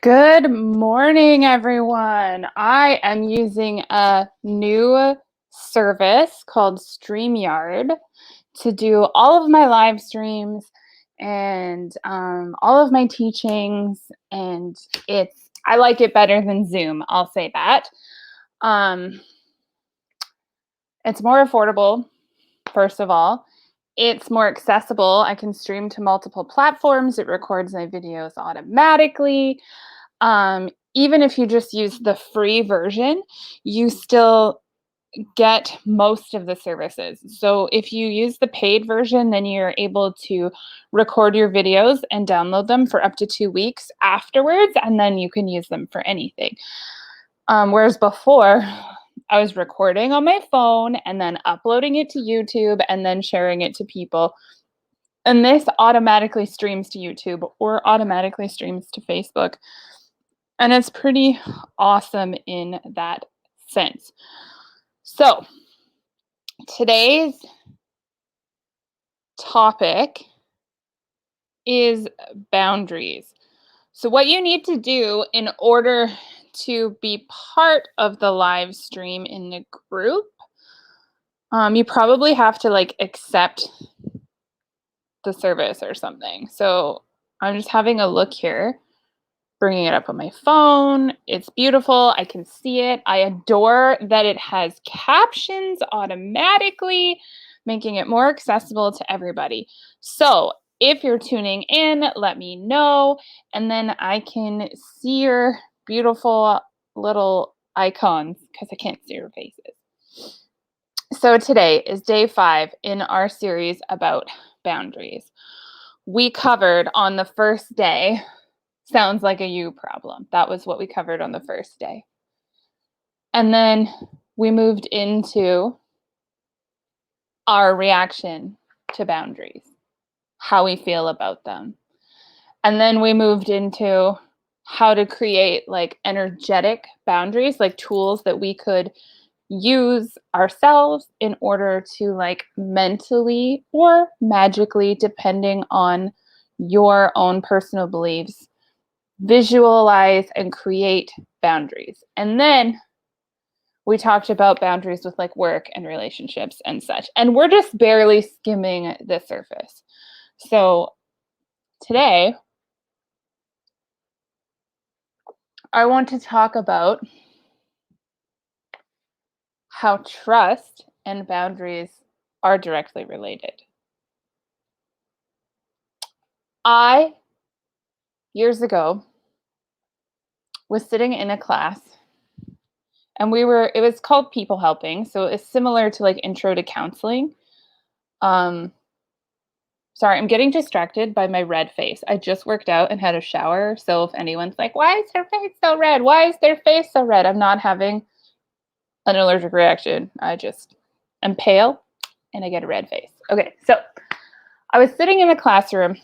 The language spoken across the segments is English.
Good morning, everyone. I am using a new service called StreamYard to do all of my live streams and all of my teachings, and I like it better than Zoom. I'll say that. Um, it's more affordable, first of all. It's more accessible. I can stream to multiple platforms. It records my videos automatically. Even if you just use the free version, you still get most of the services. So if you use the paid version, then you're able to record your videos and download them for up to 2 weeks afterwards, and then you can use them for anything. Whereas before, I was recording on my phone and then uploading it to YouTube and then sharing it to people. And this automatically streams to YouTube or automatically streams to Facebook. And it's pretty awesome in that sense. So today's topic is boundaries. So what you need to do in order to be part of the live stream in the group, you probably have to accept the service or something. So I'm just having a look here, bringing it up on my phone. It's beautiful. I can see it. I adore that it has captions automatically, making it more accessible to everybody. So if you're tuning in, let me know, and then I can see your beautiful little icons because I can't see your faces. So today is day 5 in our series about boundaries. We covered on the first day, sounds like a you problem. That was what we covered on the first day. And then we moved into our reaction to boundaries, how we feel about them. And then we moved into how to create energetic boundaries, like tools that we could use ourselves in order to mentally or magically, depending on your own personal beliefs, visualize and create boundaries. And then we talked about boundaries with work and relationships and such. And we're just barely skimming the surface. So today, I want to talk about how trust and boundaries are directly related. Years ago, was sitting in a class, and it was called people helping. So it's similar to intro to counseling. Sorry, I'm getting distracted by my red face. I just worked out and had a shower. So if anyone's like, why is her face so red? Why is their face so red? I'm not having an allergic reaction. I just am pale and I get a red face. Okay, so I was sitting in a classroom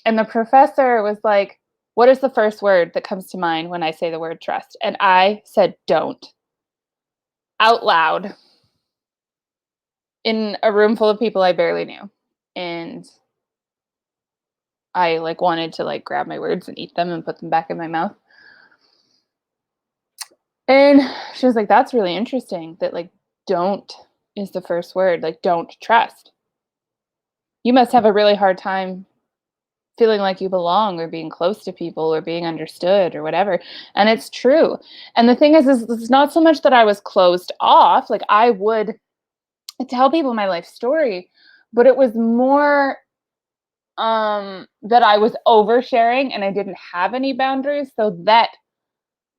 and the professor was like, what is the first word that comes to mind when I say the word trust? And I said, don't, out loud, in a room full of people I barely knew. And I wanted to grab my words and eat them and put them back in my mouth. And she was like, that's really interesting that don't is the first word, don't trust. You must have a really hard time feeling like you belong or being close to people or being understood or whatever. And it's true. And the thing is it's not so much that I was closed off. I would tell people my life story, but it was more that I was oversharing and I didn't have any boundaries so that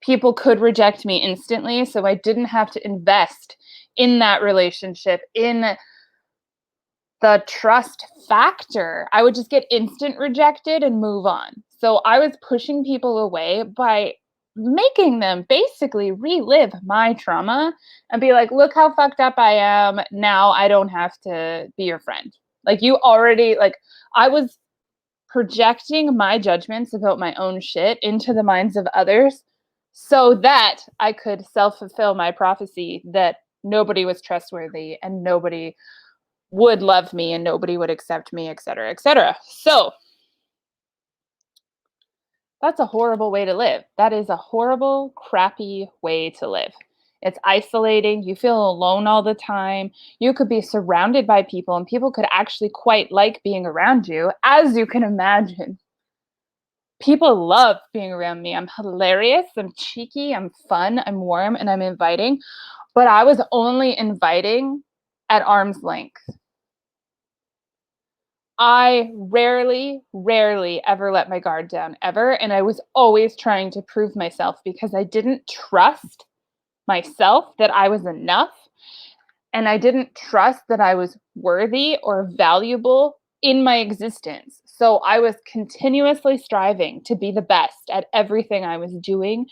people could reject me instantly. So I didn't have to invest in that relationship, in the trust factor. I would just get instant rejected and move on. So I was pushing people away by making them basically relive my trauma and be like, look how fucked up I am. Now I don't have to be your friend. You already, I was projecting my judgments about my own shit into the minds of others so that I could self-fulfill my prophecy that nobody was trustworthy and nobody would love me and nobody would accept me, et cetera, et cetera. So That's a horrible way to live. That is a horrible, crappy way to live. It's isolating. You feel alone all the time. You could be surrounded by people, and people could actually quite like being around you, as you can imagine. People love being around me. I'm hilarious. I'm cheeky. I'm fun. I'm warm, and I'm inviting. But I was only inviting at arm's length. I rarely ever let my guard down, ever. And I was always trying to prove myself because I didn't trust myself that I was enough. And I didn't trust that I was worthy or valuable in my existence. So I was continuously striving to be the best at everything I was doing,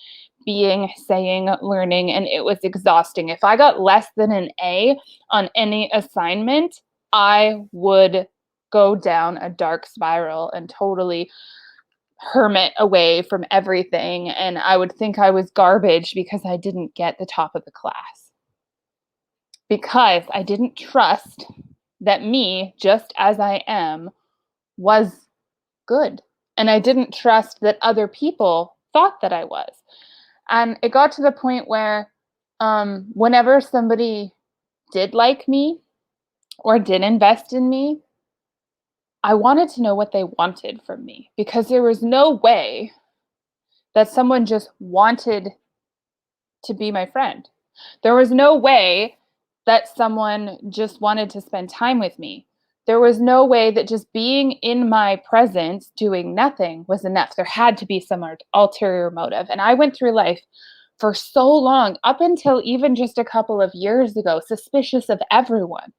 being, saying, learning, and it was exhausting. If I got less than an A on any assignment, I would go down a dark spiral and totally hermit away from everything. And I would think I was garbage because I didn't get the top of the class. Because I didn't trust that me, just as I am, was good. And I didn't trust that other people thought that I was. And it got to the point where whenever somebody did like me or did invest in me, I wanted to know what they wanted from me because there was no way that someone just wanted to be my friend. There was no way that someone just wanted to spend time with me. There was no way that just being in my presence doing nothing was enough. There had to be some ulterior motive. And I went through life for so long, up until even just a couple of years ago, suspicious of everyone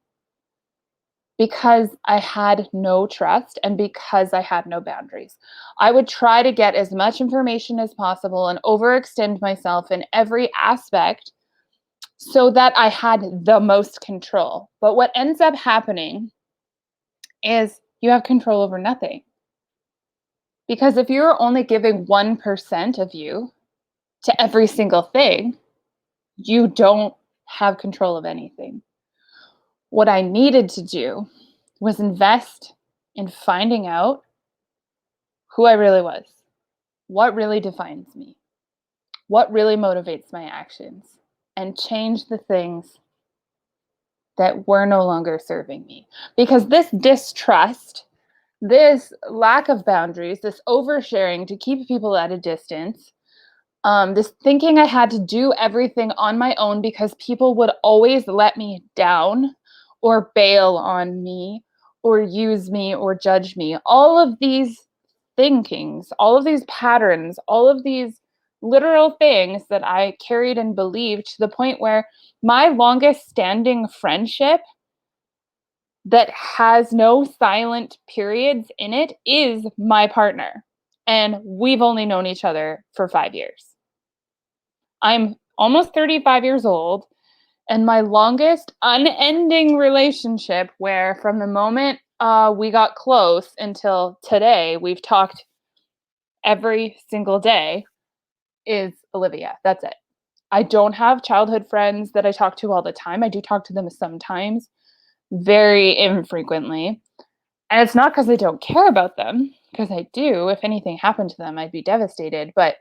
because I had no trust and because I had no boundaries. I would try to get as much information as possible and overextend myself in every aspect so that I had the most control. But what ends up happening is you have control over nothing. Because if you're only giving 1% of you to every single thing, you don't have control of anything. What I needed to do was invest in finding out who I really was, what really defines me, what really motivates my actions, and change the things that were no longer serving me. Because this distrust, this lack of boundaries, this oversharing to keep people at a distance, this thinking I had to do everything on my own because people would always let me down or bail on me or use me or judge me. All of these thinkings, all of these patterns, all of these literal things that I carried and believed to the point where my longest standing friendship that has no silent periods in it is my partner. And we've only known each other for 5 years. I'm almost 35 years old, and my longest unending relationship, where from the moment we got close until today, we've talked every single day, is Olivia. That's it. I don't have childhood friends that I talk to all the time. I do talk to them sometimes, very infrequently. And it's not because I don't care about them, because I do. If anything happened to them, I'd be devastated. But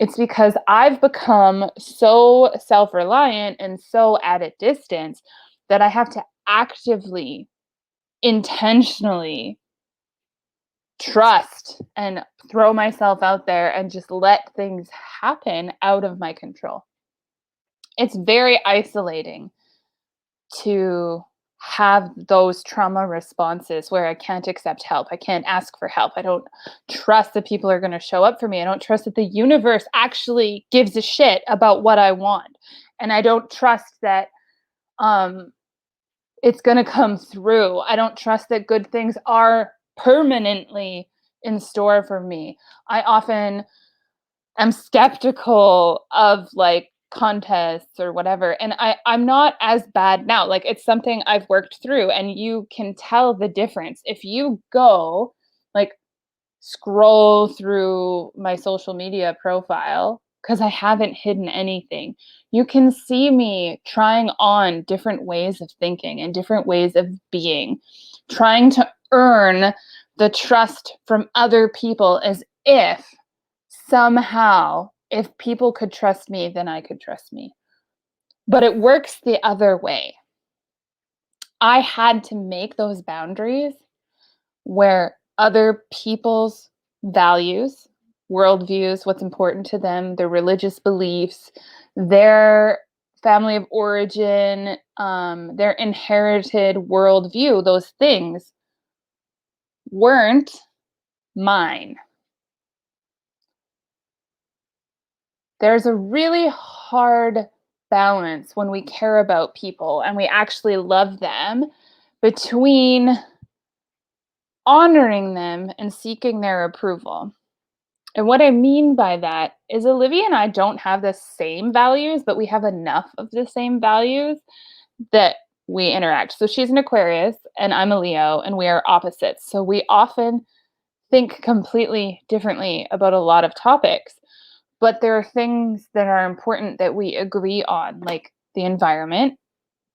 it's because I've become so self-reliant and so at a distance that I have to actively, intentionally trust and throw myself out there and just let things happen out of my control. It's very isolating to have those trauma responses where I can't accept help. I can't ask for help. I don't trust that people are going to show up for me. I don't trust that the universe actually gives a shit about what I want. And I don't trust that it's going to come through. I don't trust that good things are permanently in store for me. I often am skeptical of like contests or whatever. And I'm not as bad now. Like it's something I've worked through and you can tell the difference. If you go like scroll through my social media profile, because I haven't hidden anything, you can see me trying on different ways of thinking and different ways of being, trying to earn the trust from other people as if somehow, if people could trust me, then I could trust me. But it works the other way. I had to make those boundaries where other people's values, worldviews, what's important to them, their religious beliefs, their family of origin, their inherited worldview, those things weren't mine. There's a really hard balance when we care about people and we actually love them between honoring them and seeking their approval. And what I mean by that is Olivia and I don't have the same values, but we have enough of the same values that we interact. So she's an Aquarius and I'm a Leo and we are opposites. So we often think completely differently about a lot of topics, but there are things that are important that we agree on, like the environment,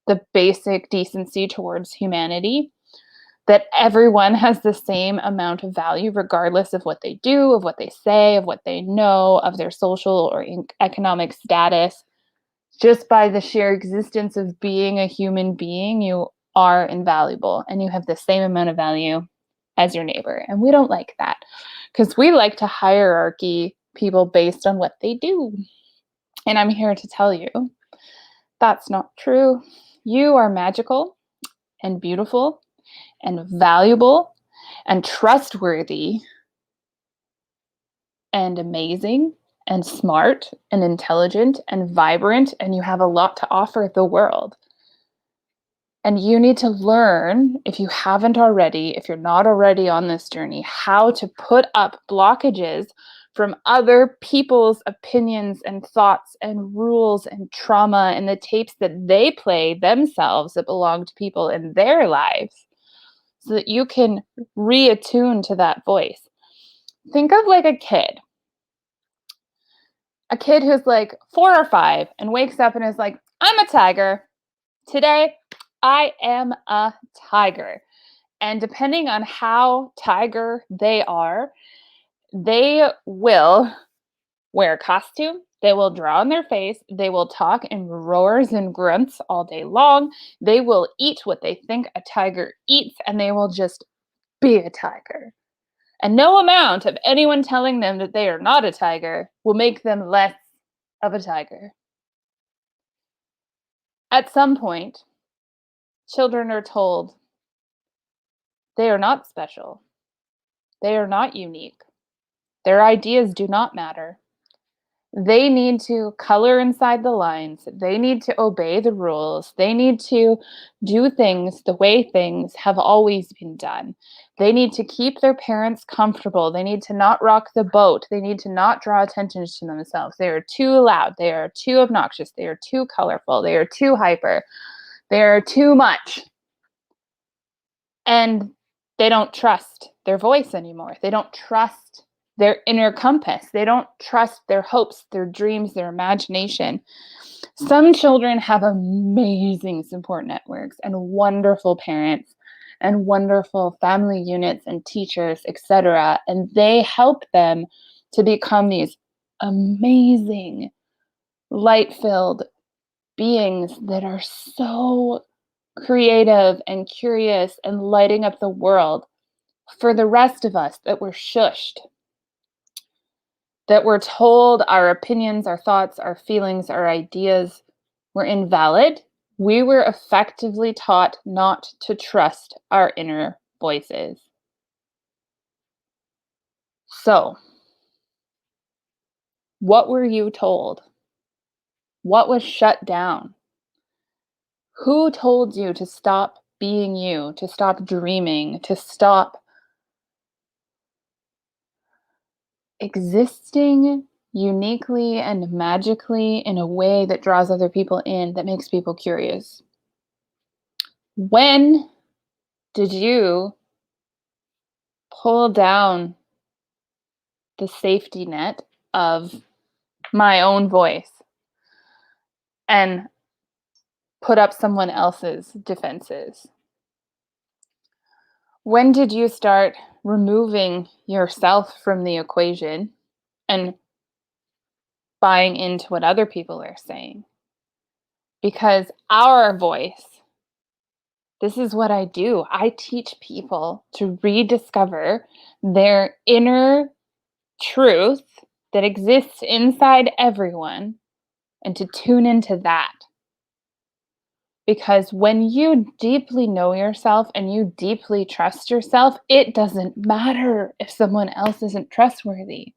the basic decency towards humanity, that everyone has the same amount of value regardless of what they do, of what they say, of what they know, of their social or economic status. Just by the sheer existence of being a human being, you are invaluable and you have the same amount of value as your neighbor. And we don't like that because we like to hierarchy people based on what they do. And I'm here to tell you that's not true. You are magical and beautiful and valuable and trustworthy and amazing and smart and intelligent and vibrant, and you have a lot to offer the world. And you need to learn, if you haven't already, if you're not already on this journey, how to put up blockages from other people's opinions and thoughts and rules and trauma and the tapes that they play themselves that belong to people in their lives so that you can reattune to that voice. Think of like a kid who's like 4 or 5 and wakes up and is like, I'm a tiger. Today, I am a tiger. And depending on how tiger they are, they will wear a costume. They will draw on their face. They will talk in roars and grunts all day long. They will eat what they think a tiger eats, and they will just be a tiger. And no amount of anyone telling them that they are not a tiger will make them less of a tiger. At some point, children are told they are not special. They are not unique. Their ideas do not matter. They need to color inside the lines. They need to obey the rules. They need to do things the way things have always been done. They need to keep their parents comfortable. They need to not rock the boat. They need to not draw attention to themselves. They are too loud. They are too obnoxious. They are too colorful. They are too hyper. They are too much. And they don't trust their voice anymore. They don't trust their inner compass. They don't trust their hopes, their dreams, their imagination. Some children have amazing support networks and wonderful parents and wonderful family units and teachers, etc. And they help them to become these amazing, light-filled beings that are so creative and curious and lighting up the world. For the rest of us that were shushed, that we're told our opinions, our thoughts, our feelings, our ideas were invalid, we were effectively taught not to trust our inner voices. So, what were you told? What was shut down? Who told you to stop being you, to stop dreaming, to stop existing uniquely and magically in a way that draws other people in, that makes people curious? When did you pull down the safety net of my own voice and put up someone else's defenses? When did you start removing yourself from the equation and buying into what other people are saying. Because our voice, this is what I do. I teach people to rediscover their inner truth that exists inside everyone and to tune into that. Because when you deeply know yourself and you deeply trust yourself, it doesn't matter if someone else isn't trustworthy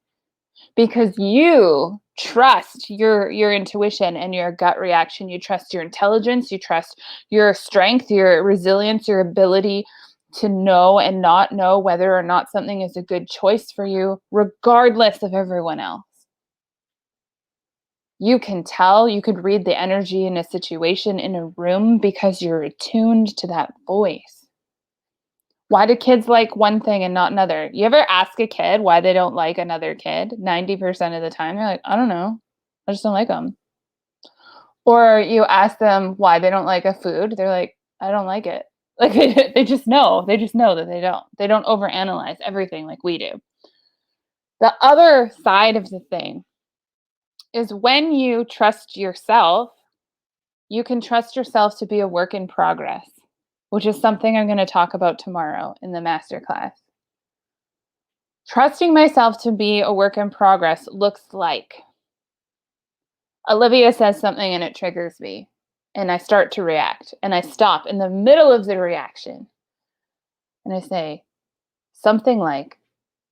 because you trust your intuition and your gut reaction. You trust your intelligence, you trust your strength, your resilience, your ability to know and not know whether or not something is a good choice for you, regardless of everyone else. You can tell, you could read the energy in a situation in a room because you're attuned to that voice. Why do kids like one thing and not another? You ever ask a kid why they don't like another kid? 90% of the time, they're like, I don't know. I just don't like them. Or you ask them why they don't like a food. They're like, I don't like it. Like they just know. They just know that they don't. They don't overanalyze everything like we do. The other side of the thing is when you trust yourself, you can trust yourself to be a work in progress, which is something I'm going to talk about tomorrow in the masterclass. Trusting myself to be a work in progress looks like Olivia says something and it triggers me, and I start to react, and I stop in the middle of the reaction, and I say something like,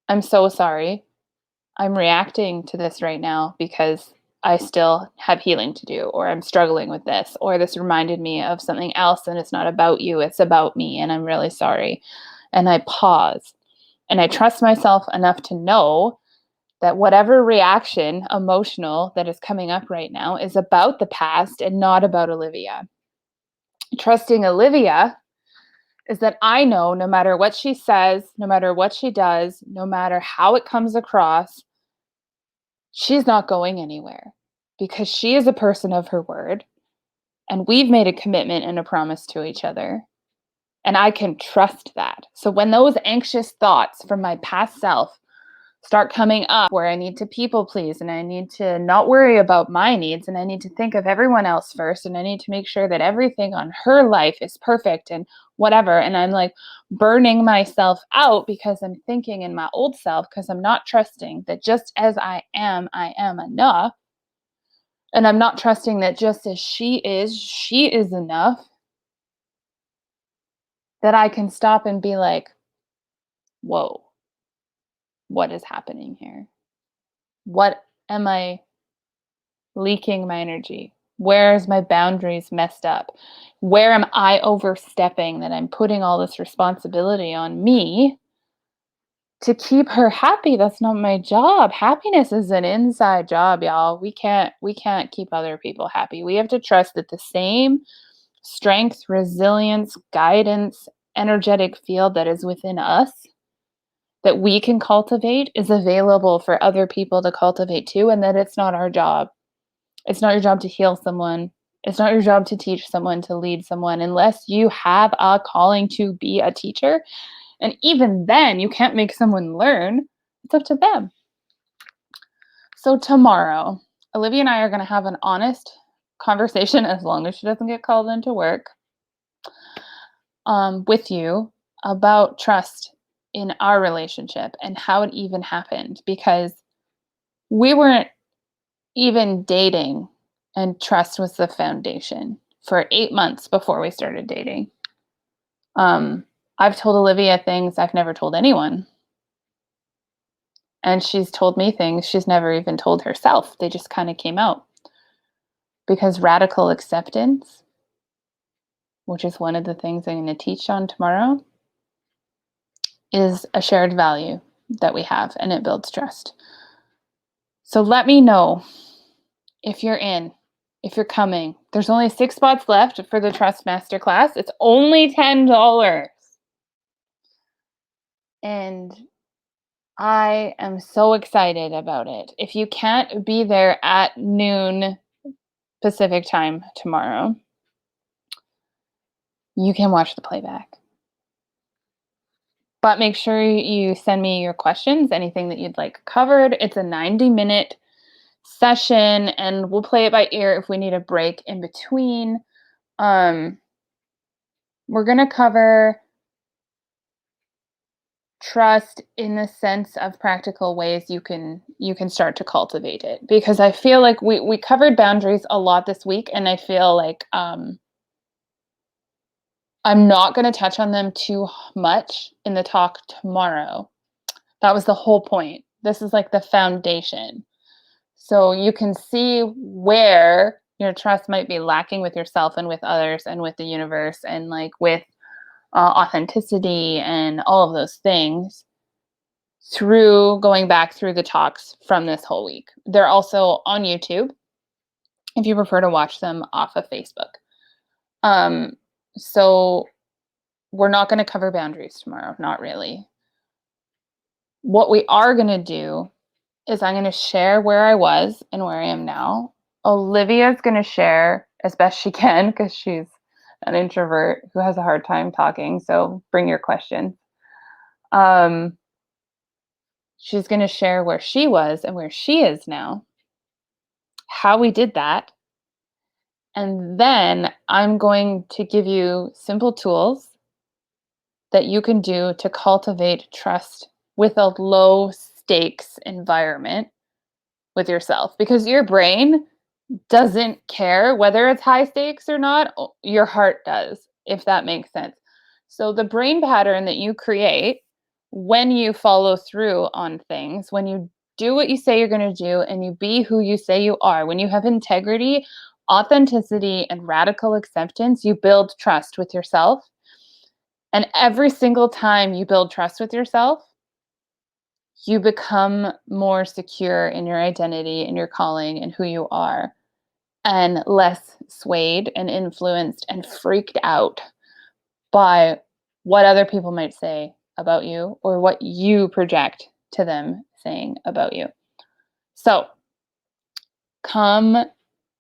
I'm so sorry. I'm reacting to this right now because I still have healing to do, or I'm struggling with this, or this reminded me of something else and it's not about you, it's about me, and I'm really sorry. And I pause and I trust myself enough to know that whatever reaction, emotional, that is coming up right now is about the past and not about Olivia. Trusting Olivia is that I know no matter what she says, no matter what she does, no matter how it comes across, she's not going anywhere because she is a person of her word and we've made a commitment and a promise to each other. And I can trust that. So when those anxious thoughts from my past self start coming up where I need to people please and I need to not worry about my needs and I need to think of everyone else first and I need to make sure that everything on her life is perfect and whatever, and I'm like burning myself out because I'm thinking in my old self because I'm not trusting that just as I am enough, and I'm not trusting that just as she is enough, that I can stop and be like, whoa, what is happening here? What am I leaking my energy? Where is my boundaries messed up? Where am I overstepping that I'm putting all this responsibility on me to keep her happy? That's not my job. Happiness is an inside job, y'all. We can't keep other people happy. We have to trust that the same strength, resilience, guidance, energetic field that is within us that we can cultivate is available for other people to cultivate too, and that it's not our job. It's not your job to heal someone. It's not your job to teach someone, to lead someone, unless you have a calling to be a teacher. And even then, you can't make someone learn. It's up to them. So tomorrow, Olivia and I are going to have an honest conversation, as long as she doesn't get called into work, with you about trust in our relationship and how it even happened, because we weren't even dating and trust was the foundation for 8 months before we started dating. I've told Olivia things I've never told anyone. And she's told me things she's never even told herself. They just kind of came out. Because radical acceptance, which is one of the things I'm going to teach on tomorrow, is a shared value that we have, and it builds trust. So let me know if you're in, if you're coming. There's only 6 spots left for the Trust Masterclass. It's only $10. And I am so excited about it. If you can't be there at noon Pacific time tomorrow, you can watch the playback. But make sure you send me your questions, anything that you'd like covered. It's a 90-minute session, and we'll play it by ear if we need a break in between. Um, we're going to cover trust in the sense of practical ways you can start to cultivate it, because I feel like we covered boundaries a lot this week, and I feel like I'm not going to touch on them too much in the talk tomorrow. That was the whole point. This is like the foundation. So you can see where your trust might be lacking with yourself and with others and with the universe, and like with authenticity and all of those things, through going back through the talks from this whole week. They're also on YouTube if you prefer to watch them off of Facebook. Um, so we're not going to cover boundaries tomorrow, not really. What we are going to do is I'm going to share where I was and where I am now. Olivia's going to share as best she can because she's an introvert who has a hard time talking. So bring your questions. She's going to share where she was and where she is now, how we did that. And then I'm going to give you simple tools that you can do to cultivate trust with a low stakes environment with yourself, because your brain doesn't care whether it's high stakes or not. Your heart does, if that makes sense. So the brain pattern that you create when you follow through on things, when you do what you say you're going to do and you be who you say you are, when you have integrity, authenticity, and radical acceptance, you build trust with yourself. And every single time you build trust with yourself, you become more secure in your identity and your calling and who you are, and less swayed and influenced and freaked out by what other people might say about you or what you project to them saying about you. So come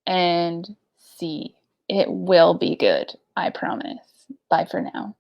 and see. It will be good. I promise. Bye for now.